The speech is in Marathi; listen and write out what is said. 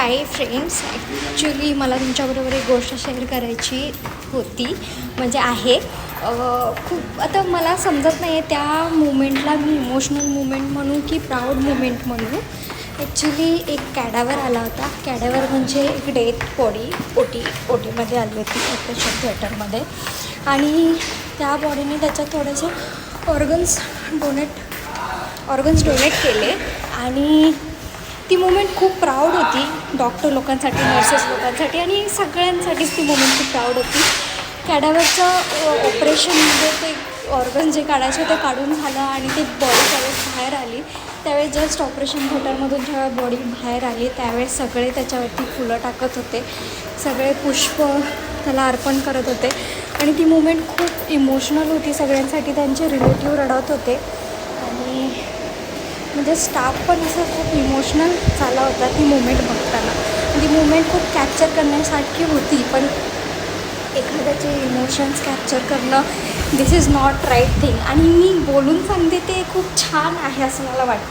हाय फ्रेंड्स, ॲक्च्युली मला तुमच्याबरोबर एक गोष्ट शेअर करायची होती, म्हणजे आहे खूप आता मला समजत नाही आहे त्या मुमेंटला मी इमोशनल मुमेंट म्हणू की प्राऊड मुमेंट म्हणू. ॲक्च्युली एक कॅडावर आला होता. कॅडावर म्हणजे एक डेथ बॉडी ओटीमध्ये आली होती ऑपरेशन थिएटरमध्ये, आणि त्या बॉडीने त्याच्यात थोडेसे ऑर्गन्स डोनेट केले. आणि ती मुमेंट खूप प्राऊड होती, डॉक्टर लोकांसाठी, नर्सेस लोकांसाठी आणि सगळ्यांसाठीच ती मुमेंट खूप प्राऊड होती. कॅडावरचं ऑपरेशनमध्ये ते ऑर्गन जे काढायचे ते काढून झालं आणि ते बॉडी त्यावेळेस बाहेर आली. त्यावेळेस जस्ट ऑपरेशन थिएटरमधून जेव्हा बॉडी बाहेर आली त्यावेळेस सगळे त्याच्यावरती फुलं टाकत होते, सगळे पुष्प त्याला अर्पण करत होते आणि ती मुमेंट खूप इमोशनल होती सगळ्यांसाठी. त्यांचे रिलेटिव्ह रडत होते आणि म्हणजे स्टाफ पण असं खूप इमोशनल झाला होता ती मुमेंट बघताना. ती मुमेंट खूप कॅप्चर करण्यासारखी होती, पण एखाद्याचे इमोशन्स कॅप्चर करणं दिस इज नॉट राईट थिंग. आणि मी बोलून सांगते ते खूप छान आहे असं मला वाटतं.